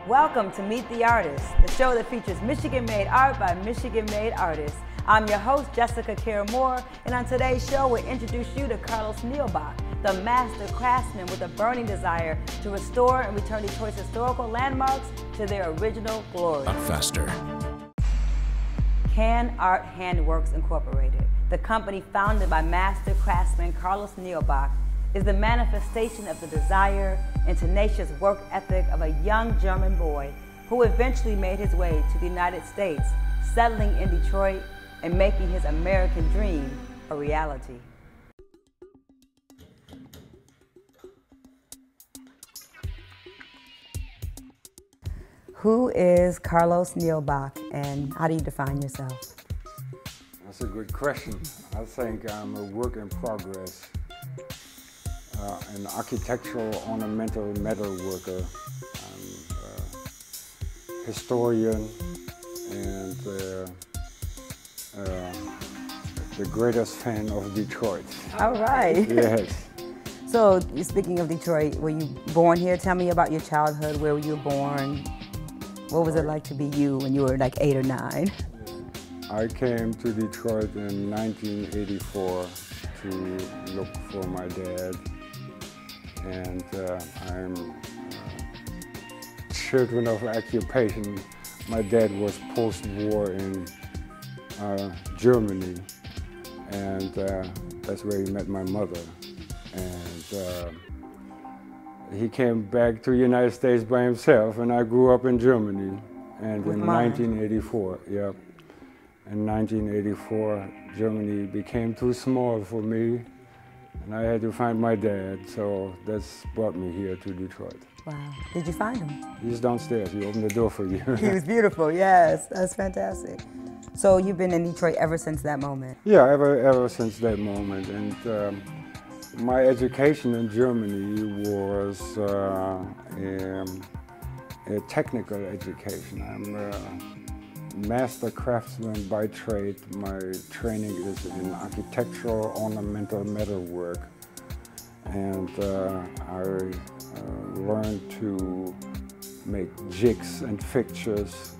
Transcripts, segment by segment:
Welcome to Meet the Artist, the show that features Michigan-made art by Michigan-made artists. I'm your host, Jessica Kara-Moore, and on today's show, we'll introduce you to Carlos Nielbock, the master craftsman with a burning desire to restore and return Detroit's historical landmarks to their original glory. Faster. Can Art Handworks Incorporated, the company founded by master craftsman Carlos Nielbock, is the manifestation of the desire and tenacious work ethic of a young German boy who eventually made his way to the United States, settling in Detroit and making his American dream a reality. Who is Carlos Nielbock, and how do you define yourself? That's a good question. I think I'm a work in progress. An architectural ornamental metal worker. I'm a historian and the greatest fan of Detroit. All right. Yes. So, speaking of Detroit, were you born here? Tell me about your childhood. Where were you born? What was it like to be you when you were like 8 or 9? I came to Detroit in 1984 to look for my dad. And I'm children of occupation. My dad was post-war in Germany, and that's where he met my mother. And he came back to the United States by himself, and I grew up in Germany. And in 1984, yeah, in 1984, Germany became too small for me. And I had to find my dad, so that's brought me here to Detroit. Wow. Did you find him? He's downstairs. He opened the door for you. He was beautiful, yes. That's fantastic. So you've been in Detroit ever since that moment? Yeah, ever since that moment. And my education in Germany was a technical education. I'm a master craftsman by trade. My training is in architectural ornamental metalwork, and I learned to make jigs and fixtures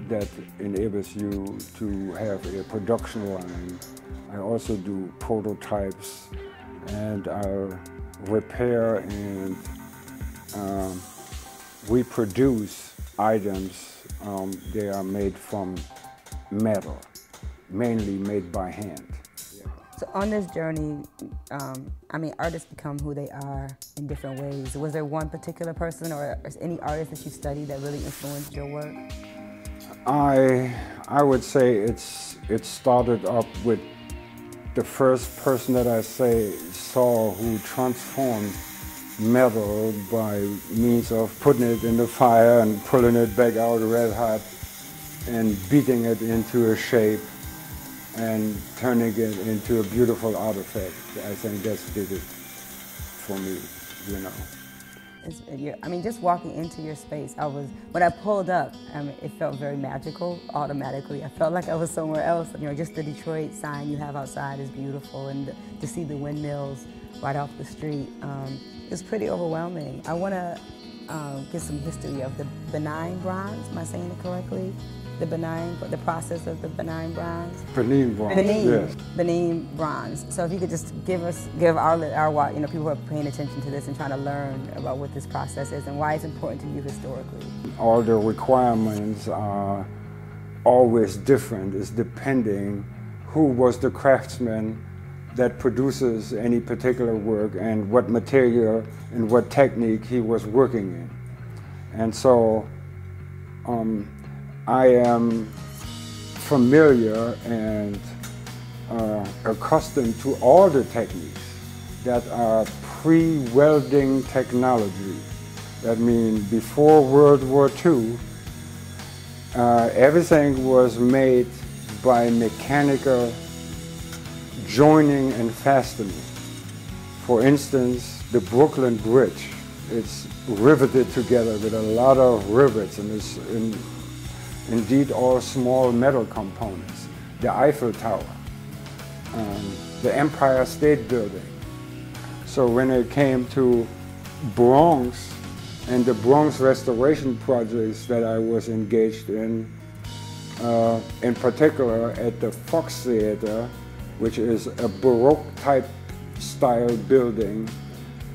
that enables you to have a production line. I also do prototypes, and I repair and reproduce items. They are made from metal, mainly made by hand. Yeah. So on this journey, I mean, artists become who they are in different ways. Was there one particular person or any artist that you studied that really influenced your work? I would say it started up with the first person that I saw who transformed metal by means of putting it in the fire and pulling it back out red hot and beating it into a shape and turning it into a beautiful artifact. I think that's did it for me, you know. I mean, just walking into your space, when I pulled up, it felt very magical automatically. I felt like I was somewhere else. You know, just the Detroit sign you have outside is beautiful, and to see the windmills right off the street, it's pretty overwhelming. I want to get some history of the benign bronze. Am I saying it correctly? The process of the benign bronze. Benign bronze. Yes. Benign bronze. So if you could just give our people who are paying attention to this and trying to learn about what this process is and why it's important to you historically. All the requirements are always different. It's depending who was the craftsman that produces any particular work and what material and what technique he was working in. And so I am familiar and accustomed to all the techniques that are pre-welding technology. That means before World War II, everything was made by mechanical joining and fastening. For instance, the Brooklyn Bridge, it's riveted together with a lot of rivets, and it's indeed all small metal components. The Eiffel Tower, the Empire State Building. So when it came to bronze, and the Bronx restoration projects that I was engaged in particular at the Fox Theater, which is a Baroque type style building,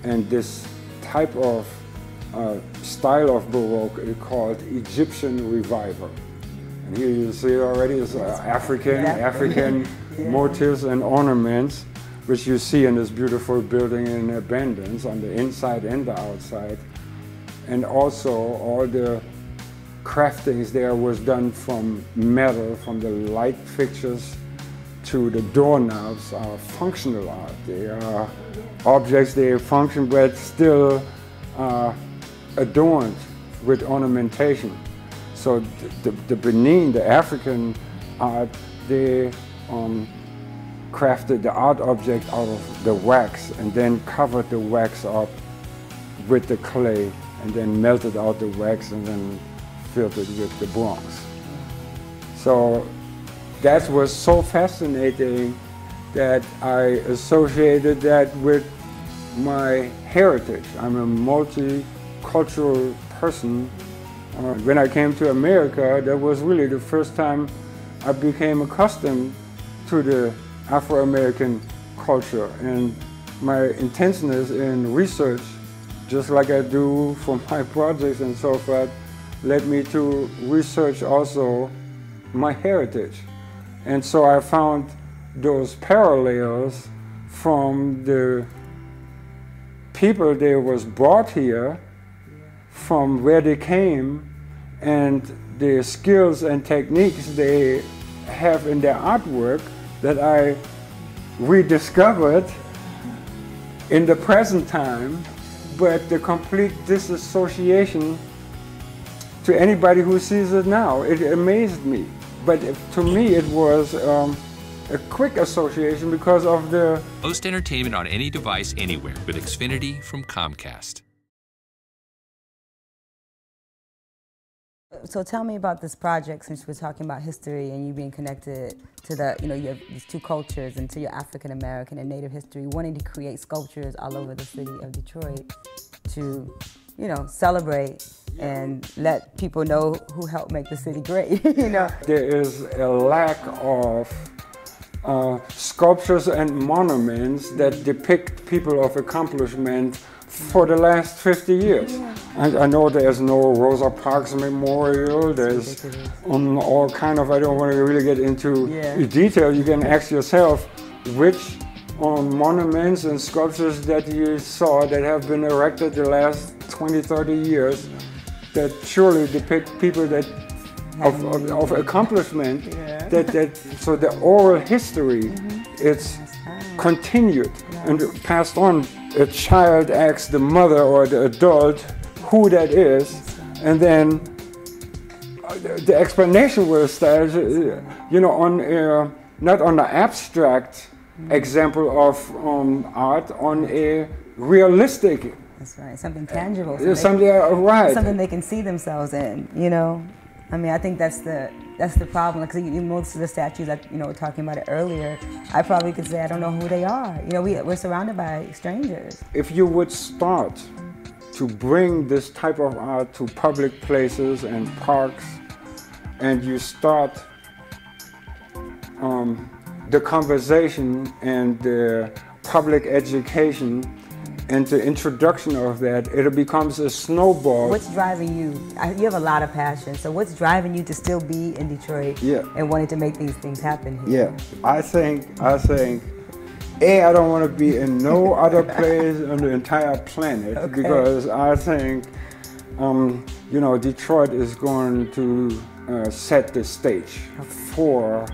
and this type of style of Baroque is called Egyptian Revival. And here you see already is African motifs and ornaments, which you see in this beautiful building in abundance on the inside and the outside. And also all the craftings there was done from metal, from the light fixtures to the doorknobs are functional art. They are objects, they function, but still adorned with ornamentation. So the Benin, the African art, they crafted the art object out of the wax and then covered the wax up with the clay and then melted out the wax and then filled it with the bronze. So that was so fascinating that I associated that with my heritage. I'm a multicultural person. When I came to America, that was really the first time I became accustomed to the Afro-American culture. And my intensiveness in research, just like I do for my projects and so forth, led me to research also my heritage. And so I found those parallels from the people that was brought here, from where they came, and the skills and techniques they have in their artwork that I rediscovered in the present time, but the complete disassociation to anybody who sees it now. It amazed me. But to me it was a quick association because of the... Host entertainment on any device anywhere with Xfinity from Comcast. So tell me about this project, since we're talking about history and you being connected to the, you have these two cultures and to your African American and Native history, wanting to create sculptures all over the city of Detroit to, celebrate and let people know who helped make the city great, There is a lack of sculptures and monuments that depict people of accomplishment for the last 50 years. Yeah. I know there's no Rosa Parks Memorial, there's all kind of, I don't want to really get into detail. You can ask yourself which monuments and sculptures that you saw that have been erected the last 20, 30 years that surely depict people that of accomplishment, so the oral history, it's continued and passed on. A child asks the mother or the adult who that is, and then the explanation will start, on not on the abstract example of art, on a realistic. That's right, something tangible. Something they can see themselves in, I mean, I think that's the problem. Because most of the statues that we're talking about it earlier, I probably could say I don't know who they are. We're surrounded by strangers. If you would start to bring this type of art to public places and parks, and you start the conversation and the public education and the introduction of that, it becomes a snowball. What's driving you? You have a lot of passion, so what's driving you to still be in Detroit and wanting to make these things happen here? Yeah, I think, I don't want to be in no other place on the entire planet, because I think, Detroit is going to set the stage for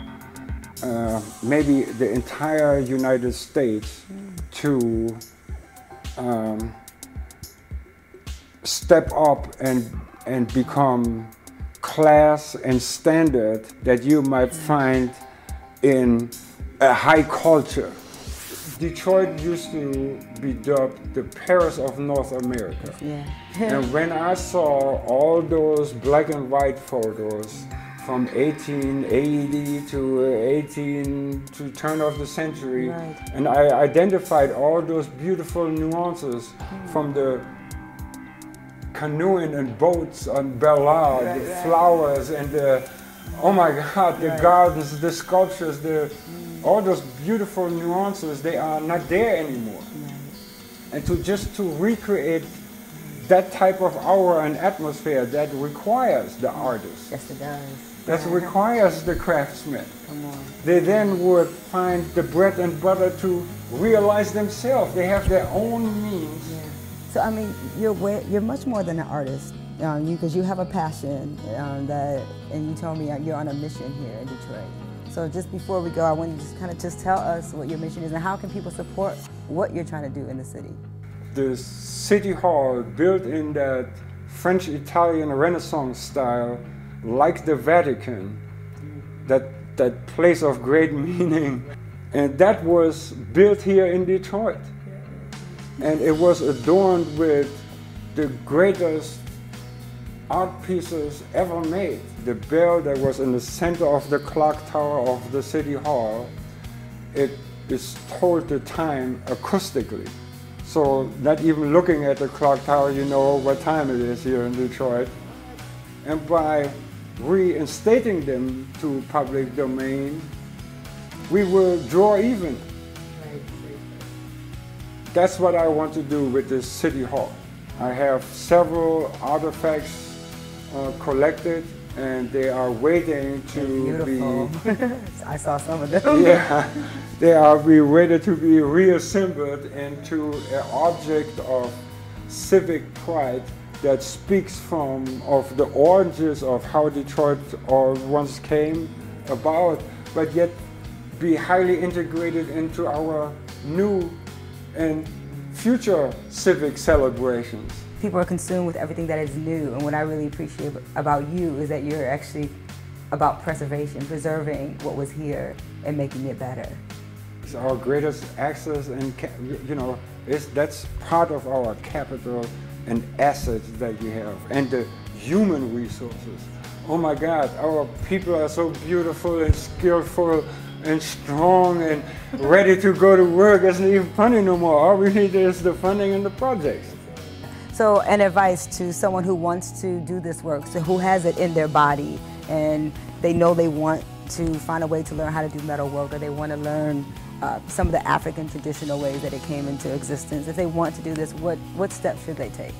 maybe the entire United States to step up and become class and standard that you might find in a high culture. Detroit used to be dubbed the Paris of North America. And when I saw all those black and white photos from 1880 to turn of the century, and I identified all those beautiful nuances from the canoeing and boats on Ballard, the flowers and the, oh my God, the gardens, the sculptures, all those beautiful nuances, they are not there anymore. And to recreate that type of aura and atmosphere, that requires the artist. Yes, it does. That requires the craftsman. Come on. They then would find the bread and butter to realize themselves. They have their own means. Yeah. So I mean, you're much more than an artist, because you have a passion and you told me you're on a mission here in Detroit. So just before we go, I want you to just kind of tell us what your mission is and how can people support what you're trying to do in the city. The City Hall, built in that French-Italian Renaissance style, like the Vatican, that place of great meaning. And that was built here in Detroit. And it was adorned with the greatest art pieces ever made. The bell that was in the center of the clock tower of the City Hall, it is told the time acoustically. So not even looking at the clock tower, you know what time it is here in Detroit. And by reinstating them to public domain, we will draw even. That's what I want to do with this City Hall. I have several artifacts collected, and they are waiting to be... I saw some of them. Yeah, they are waiting to be reassembled into an object of civic pride that speaks of the origins of how Detroit once came about, but yet be highly integrated into our new and future civic celebrations. People are consumed with everything that is new, and what I really appreciate about you is that you're actually about preservation, preserving what was here and making it better. It's our greatest access, and that's part of our capital and assets that we have, and the human resources. Oh my God, our people are so beautiful and skillful and strong and ready to go to work. It's not even funny no more. All we need is the funding and the projects. So an advice to someone who wants to do this work, so who has it in their body and they know they want to find a way to learn how to do metalwork, or they want to learn some of the African traditional ways that it came into existence. If they want to do this, what steps should they take?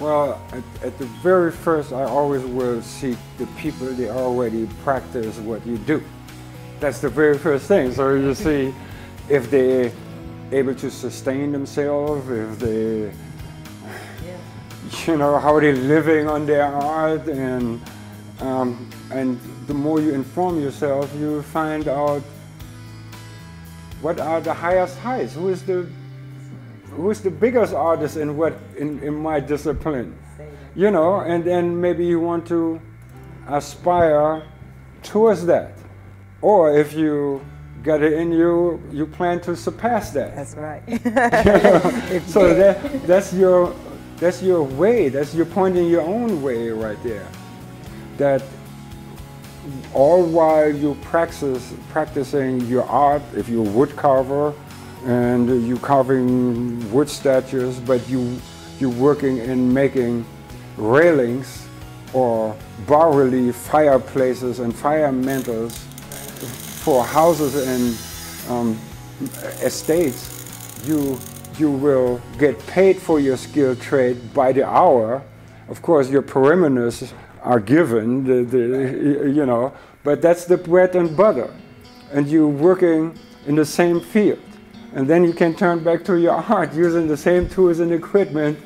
Well, at the very first, I always will seek the people that already practice what you do. That's the very first thing. So you see if they're able to sustain themselves, if they, how they're living on their art, and the more you inform yourself, you find out what are the highest heights, who is the biggest artist in my discipline, and then maybe you want to aspire towards that. Or if you get it in you, you plan to surpass that. That's right. So that's your way. You're pointing your own way right there. That all while you practicing your art, if you're a wood carver and you're carving wood statues, but you're working in making railings or bas-relief fireplaces and fire mantles for houses and estates, you will get paid for your skilled trade by the hour. Of course, your perimeters are given, but that's the bread and butter. And you're working in the same field. And then you can turn back to your art using the same tools and equipment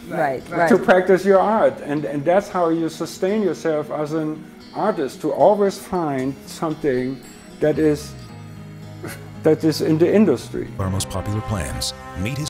to practice your art. And that's how you sustain yourself as an artist, to always find something that is in the industry. Our most popular plans. Meet his